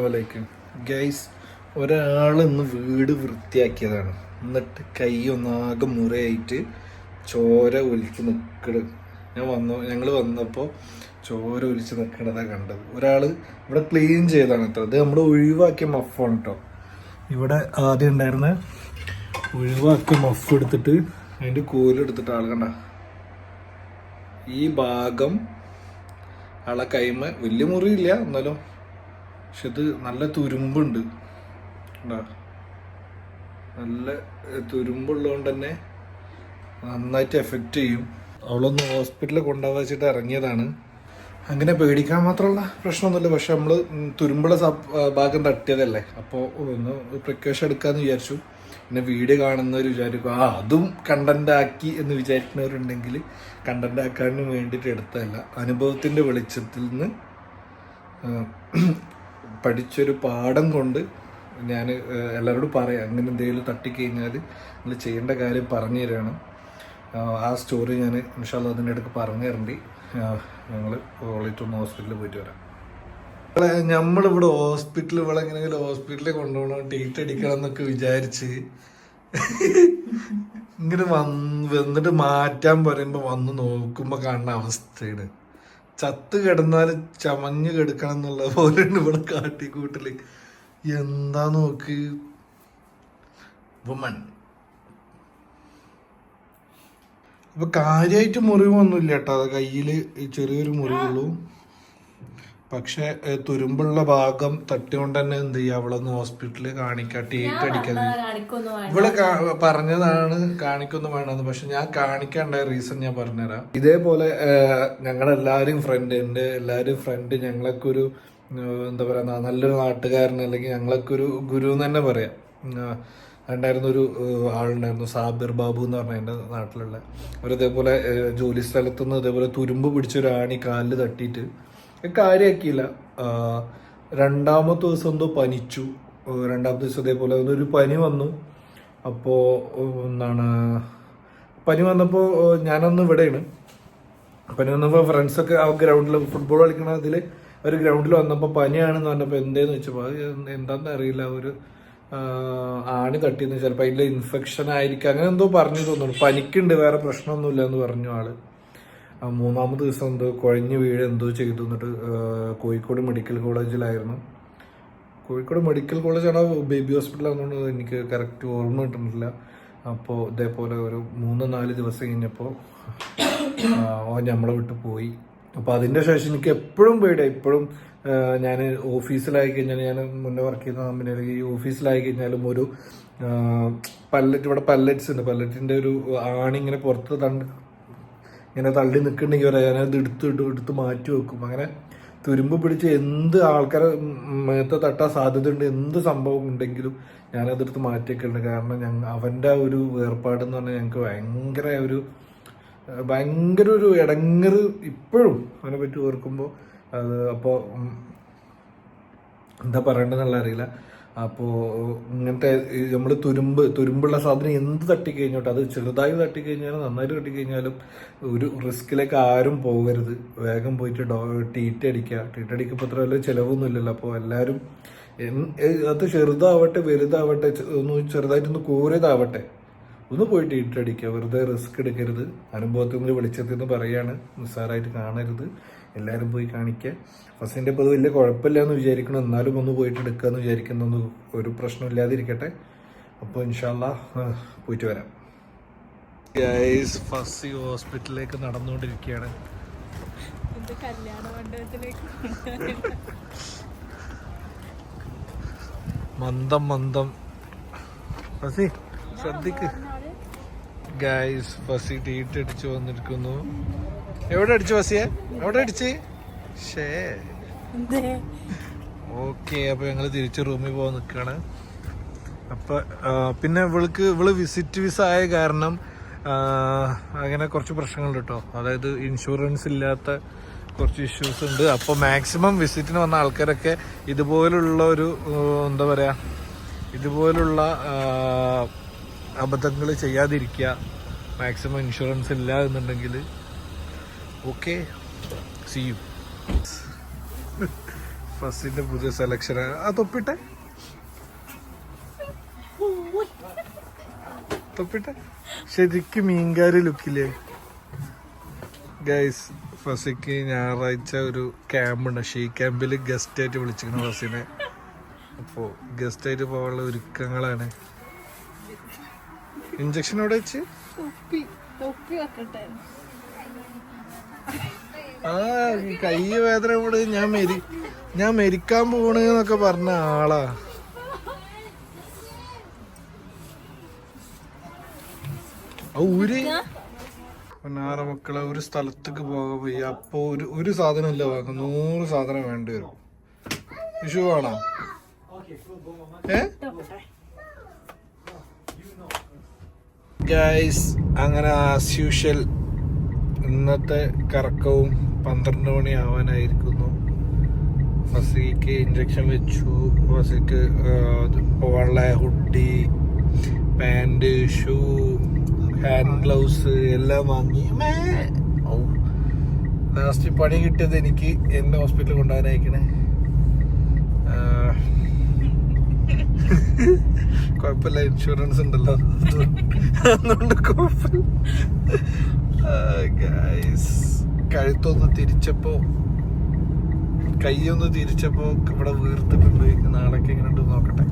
അസ്സലാമലൈക്കും ഗൈസ്. ഒരാൾ ഇന്ന് വീട് വൃത്തിയാക്കിയതാണ്. എന്നിട്ട് കൈ ഒന്നാകെ മുറയായിട്ട് ചോര ഒലിച്ച് നിൽക്കണ്. ഞങ്ങൾ വന്നപ്പോൾ ചോര ഒലിച്ച് നിൽക്കണതാണ് കണ്ടത്. ഒരാൾ ഇവിടെ ക്ലീൻ ചെയ്താണ് കേട്ടോ. അത് നമ്മൾ ഒഴിവാക്കിയ മഫാണ് കേട്ടോ. ഇവിടെ ആദ്യം ഉണ്ടായിരുന്ന ഒഴിവാക്കിയ മഫ് എടുത്തിട്ട് അതിൻ്റെ കോലെടുത്തിട്ട് ആൾ കണ്ട ഈ ഭാഗം ആളെ കൈമ വലിയ മുറിയില്ല എന്നാലും, പക്ഷെ ഇത് നല്ല തുരുമ്പുണ്ട്. നല്ല തുരുമ്പുള്ളതുകൊണ്ട് തന്നെ നന്നായിട്ട് എഫക്റ്റ് ചെയ്യും. അവളൊന്ന് ഹോസ്പിറ്റലിൽ കൊണ്ടുപോകാൻ വെച്ചിട്ട് ഇറങ്ങിയതാണ്. അങ്ങനെ പേടിക്കാൻ മാത്രമുള്ള പ്രശ്നമൊന്നുമില്ല. പക്ഷെ നമ്മൾ തുരുമ്പുള്ള ഭാഗം തട്ടിയതല്ലേ, അപ്പോൾ ഒന്ന് പ്രിക്കോഷൻ എടുക്കാമെന്ന് വിചാരിച്ചു. പിന്നെ വീഡിയോ കാണുന്നവർ വിചാരിക്കും അതും കണ്ടന്റ് ആക്കി എന്ന് വിചാരിക്കുന്നവരുണ്ടെങ്കിൽ കണ്ടന്റ് ആക്കാനും വേണ്ടിയിട്ട് എടുത്തതല്ല. അനുഭവത്തിൻ്റെ വെളിച്ചത്തിൽ നിന്ന് പഠിച്ചൊരു പാഠം കൊണ്ട് ഞാൻ എല്ലാവരോടും പറയാം. അങ്ങനെ എന്തെങ്കിലും തട്ടിക്കഴിഞ്ഞാൽ നിങ്ങൾ ചെയ്യേണ്ട കാര്യം പറഞ്ഞു തരികയാണ്. ആ സ്റ്റോറി ഞാൻ ഇൻഷാല്ലാ അതിൻ്റെ ഇടയ്ക്ക് പറഞ്ഞു തരണ്ടി. ഞങ്ങൾ ഓളിറ്റൊന്ന് ഹോസ്പിറ്റലിൽ പോയിട്ട് വരാം. നമ്മളിവിടെ ഹോസ്പിറ്റലിൽ ഇവിടെ എങ്ങനെയെങ്കിലും ഹോസ്പിറ്റലിൽ കൊണ്ടുപോകണം, ടീറ്റ് അടിക്കണം എന്നൊക്കെ വിചാരിച്ച് ഇങ്ങനെ വന്നിട്ട് മാറ്റാൻ പറയുമ്പോൾ വന്ന് നോക്കുമ്പോൾ കാണുന്ന അവസ്ഥയാണ്. ചത്ത് കിടന്നാൽ ചമഞ്ഞ് കിടക്കണം എന്നുള്ള പോലെയാണ് ഇവിടെ കാട്ടിക്കൂട്ടല്. എന്താ നോക്ക് വുമൺ. അപ്പൊ കാര്യമായിട്ട് മുറിവൊന്നുമില്ല കേട്ടോ. അത് കയ്യിൽ ചെറിയൊരു മുറിവുള്ളൂ. പക്ഷെ തുരുമ്പുള്ള ഭാഗം തട്ടിക്കൊണ്ട് തന്നെ എന്ത് ചെയ്യുക, അവളൊന്ന് ഹോസ്പിറ്റലിൽ കാണിക്കാം, ടീറ്റ് അടിക്കാതെ. ഇവള് പറഞ്ഞതാണ് കാണിക്കൊന്നും വേണമെന്ന്. പക്ഷെ ഞാൻ കാണിക്കാണ്ടായ റീസൺ ഞാൻ പറഞ്ഞുതരാം. ഇതേപോലെ ഞങ്ങളെല്ലാവരും ഫ്രണ്ട്, എൻ്റെ എല്ലാവരും ഫ്രണ്ട്, ഞങ്ങളൊക്കെ ഒരു എന്താ പറയുക നല്ലൊരു നാട്ടുകാരൻ, അല്ലെങ്കിൽ ഞങ്ങളൊക്കെ ഒരു ഗുരു എന്ന് തന്നെ പറയാം. ഉണ്ടായിരുന്നൊരു ആളുണ്ടായിരുന്നു, സാബിർ ബാബു എന്ന് പറഞ്ഞാൽ എൻ്റെ നാട്ടിലുള്ള. അവരിതേപോലെ ജോലി സ്ഥലത്തുനിന്ന് ഇതേപോലെ തുരുമ്പ് പിടിച്ചൊരു ആണി കാലിൽ തട്ടിയിട്ട് കാര്യമാക്കിയില്ല. രണ്ടാമത്തെ ദിവസം എന്തോ പനിച്ചു. രണ്ടാമത്തെ ദിവസം ഇതേപോലെ ഒരു പനി വന്നു. അപ്പോൾ പനി വന്നപ്പോൾ ഞാനന്ന് ഇവിടെയാണ്. പനി വന്നപ്പോൾ ഫ്രണ്ട്സൊക്കെ ആ ഗ്രൗണ്ടിൽ ഫുട്ബോൾ കളിക്കണ അതിൽ ഒരു ഗ്രൗണ്ടിൽ വന്നപ്പോൾ പനിയാണെന്ന് പറഞ്ഞപ്പോൾ എന്തേന്ന് വെച്ചപ്പോൾ എന്താണെന്ന് അറിയില്ല, ഒരു ആണി തട്ടിയെന്ന്. ചിലപ്പോൾ അതിൻ്റെ ഇൻഫെക്ഷൻ ആയിരിക്കും, അങ്ങനെ എന്തോ പറഞ്ഞു തോന്നുന്നു. പനിക്കുണ്ട്, വേറെ പ്രശ്നമൊന്നുമില്ല എന്ന് പറഞ്ഞു ആള്. മൂന്നാമത്തെ ദിവസം എന്തോ കുഴഞ്ഞ് വീട് എന്തോ ചെയ്തു. എന്നിട്ട് കോഴിക്കോട് മെഡിക്കൽ കോളേജിലായിരുന്നു. കോഴിക്കോട് മെഡിക്കൽ കോളേജാണോ ബേബി ഹോസ്പിറ്റലാണെന്നുകൊണ്ട് എനിക്ക് കറക്റ്റ് ഓർമ്മ കിട്ടുന്നില്ല. അപ്പോൾ ഇതേപോലെ ഒരു 3-4 ദിവസം കഴിഞ്ഞപ്പോൾ നമ്മളെ വിട്ട് പോയി. അപ്പോൾ അതിൻ്റെ ശേഷം എനിക്ക് എപ്പോഴും പേടിയാണ്. ഇപ്പോഴും ഞാൻ ഓഫീസിലായി കഴിഞ്ഞാൽ, ഞാൻ മുന്നേ വർക്ക് ചെയ്യുന്ന കമ്പനി അല്ലെങ്കിൽ ഈ ഓഫീസിലായി കഴിഞ്ഞാലും ഒരു പല്ലറ്റ്, ഇവിടെ പല്ലറ്റ്സ് ഉണ്ട്, പല്ലറ്റിൻ്റെ ഒരു ആണി ഇങ്ങനെ പുറത്ത് ഇങ്ങനെ തള്ളി നിൽക്കുന്നുണ്ടെങ്കിൽ ഞാനത് എടുത്ത് മാറ്റി വെക്കും. അങ്ങനെ തുരുമ്പ് പിടിച്ച് എന്ത് ആൾക്കാരെ മേത്തെ തട്ടാൻ സാധ്യത ഉണ്ട്, എന്ത് സംഭവം ഉണ്ടെങ്കിലും ഞാനതെടുത്ത് മാറ്റിയൊക്കെയുണ്ട്. കാരണം അവൻ്റെ ഒരു വേർപാട് എന്ന് പറഞ്ഞാൽ ഞങ്ങൾക്ക് ഭയങ്കര ഒരു ഇടങ്ങറ് ഇപ്പോഴും അവനെ പറ്റി ഓർക്കുമ്പോൾ. അത് അപ്പോൾ എന്താ പറയേണ്ടതെന്നുള്ള അറിയില്ല. അപ്പോൾ ഇങ്ങനത്തെ നമ്മൾ തുരുമ്പുള്ള സാധനം എന്ത് തട്ടിക്കഴിഞ്ഞോട്ടെ, അത് ചെറുതായി തട്ടിക്കഴിഞ്ഞാലും നന്നായിട്ട് തട്ടിക്കഴിഞ്ഞാലും ഒരു റിസ്കിലേക്ക് ആരും പോകരുത്. വേഗം പോയിട്ട് ടീറ്റ് അടിക്കുമ്പോൾ അത്ര വലിയ ചിലവൊന്നുമില്ലല്ലോ. അപ്പോൾ എല്ലാവരും അത് ചെറുതാവട്ടെ വലുതാവട്ടെ ഒന്ന് ചെറുതായിട്ടൊന്ന് കൂറിയതാവട്ടെ ഒന്ന് പോയിട്ട് ടീറ്റ് അടിക്കുക. വെറുതെ റിസ്ക് എടുക്കരുത്. അനുഭവത്തിൽ നിന്ന് വെളിച്ചത്തിൽ നിന്ന് പറയാണ്, നിസ്സാരമായിട്ട് കാണരുത്. എല്ലാവരും പോയി കാണിക്കുക. ഫസ്റ്റിൻ്റെ ഇപ്പോൾ അത് വലിയ കുഴപ്പമില്ല എന്ന് വിചാരിക്കണം, എന്നാലും ഒന്ന് പോയിട്ട് എടുക്കാമെന്ന് വിചാരിക്കുന്നൊന്നും ഒരു പ്രശ്നമില്ലാതിരിക്കട്ടെ. അപ്പോൾ ഇൻഷാല്ലാ പോയിട്ട് വരാം. ഫസ്റ്റ് ഹോസ്പിറ്റലിലേക്ക് നടന്നുകൊണ്ടിരിക്കുകയാണ്. മന്ദം ഫസി ശ്രദ്ധിക്ക് ഗൈസ്. ഫസി ടീറ്റ് അടിച്ചു വന്നിരിക്കുന്നു. എവിടെ അടിച്ചു ഫസിയെ? എവിടെ അടിച്ച്? ഓക്കെ. അപ്പൊ ഞങ്ങള് തിരിച്ച് റൂമിൽ പോകാൻ നിൽക്കുകയാണ്. അപ്പൊ പിന്നെ ഇവള് വിസിറ്റ് വിസ ആയ കാരണം അങ്ങനെ കുറച്ച് പ്രശ്നങ്ങളുണ്ട് കേട്ടോ. അതായത് ഇൻഷുറൻസ് ഇല്ലാത്ത കുറച്ച് ഇഷ്യൂസ് ഉണ്ട്. അപ്പോൾ മാക്സിമം വിസിറ്റിന് വന്ന ആൾക്കാരൊക്കെ ഇതുപോലുള്ള ഒരു എന്താ പറയാ, ഇതുപോലുള്ള അബദ്ധങ്ങൾ ചെയ്യാതിരിക്കുക. മാക്സിമം ഇൻഷുറൻസ് ഇല്ല എന്നുണ്ടെങ്കിൽ. Okay, see you. ഫസിന്റെ പുതിയ സെലക്ഷൻ. ആ തൊപ്പിട്ടെ ശരിക്കും മീൻകാരി ലുക്കില്ലേ ഗൈസ്. ഫസിക്ക് ഞായറാഴ്ച ഒരു ക്യാമ്പുണ്ട്. ഷീ ക്യാമ്പിൽ ഗസ്റ്റ് ആയിട്ട് വിളിച്ചിരിക്കുന്നു ഫസിനെ. അപ്പോൾ ഗസ്റ്റ് ആയിട്ട് പോകാനുള്ള ഒരുക്കങ്ങളാണ്. ഇഞ്ചക്ഷൻ എവിടെ വെച്ച്? ആ കൈ വേദന കൂടെ ഞാൻ മരിക്കാൻ പോണെന്നൊക്കെ പറഞ്ഞ ആളാ. പൊന്നാറ മക്കളെ ഒരു സ്ഥലത്തേക്ക് പോകാൻ പോയി. അപ്പൊ ഒരു സാധനം അല്ല വാങ്ങും, 100 സാധനം വേണ്ടി വരും. വിഷു ആണോ? ഗൈസ് അങ്ങനെ ആസ് യൂഷ്വൽ ഇന്നത്തെ കറക്കവും 12 മണി ആവാനായിരിക്കുന്നു. ഫസിക്ക് ഇഞ്ചക്ഷൻ വെച്ചു. ഫസിക്ക് പോവാനുള്ള hoodie, pant, shoe, hand gloves എല്ലാം വാങ്ങി. ലാസ്റ്റ് പണി കിട്ടിയത് എനിക്ക് എന്നെ ഹോസ്പിറ്റലിൽ കൊണ്ടുപോകാനായിക്കണേ. കുഴപ്പമില്ല, ഇൻഷുറൻസ് ഉണ്ടല്ലോ, അതുകൊണ്ട് കുഴപ്പമില്ല. കഴുത്തൊന്ന് തിരിച്ചപ്പോ, കൈയൊന്ന് തിരിച്ചപ്പോ ഇവിടെ വീർത്തിട്ടുണ്ട്. നാളേക്ക് എങ്ങനെ നോക്കട്ടെ.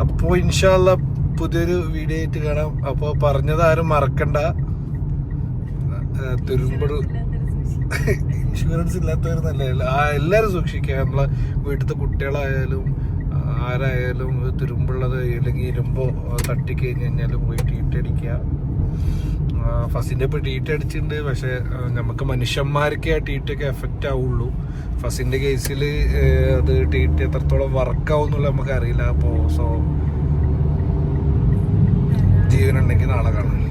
അപ്പോ ഇൻഷാ അല്ലാ പുതിയൊരു വീഡിയോ ആയിട്ട് കാണാം. അപ്പോൾ പറഞ്ഞതാരും മറക്കണ്ട. തുരുമ്പൾ ഇൻഷുറൻസ് ഇല്ലാത്തവരെന്നല്ല, എല്ലാവരും സൂക്ഷിക്കുക. നമ്മളെ വീട്ടിലത്തെ കുട്ടികളായാലും ആരായാലും തുരുമ്പുള്ളത് അല്ലെങ്കിൽ ഇരുമ്പോ തട്ടിക്കഴിഞ്ഞ് കഴിഞ്ഞാൽ പോയി ടീറ്റടിക്കുക. ഫസിന്റെ ഇപ്പോൾ ടീറ്റ് അടിച്ചിട്ടുണ്ട്. പക്ഷെ നമുക്ക് മനുഷ്യന്മാർക്ക് ആ ടീറ്റൊക്കെ എഫക്റ്റ് ആവുള്ളൂ. ഫസിന്റെ കേസിൽ അത് ടീറ്റ് എത്രത്തോളം വർക്കാവും എന്നുള്ള നമുക്ക് അറിയില്ല. അപ്പോൾ ജീവനുണ്ടെങ്കിൽ നാളെ കാണാം.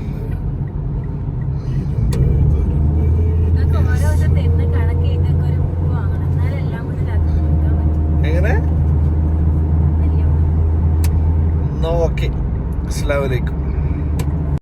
എങ്ങനെ? ഓക്കെ, അസ്സലാമു അലൈക്കും.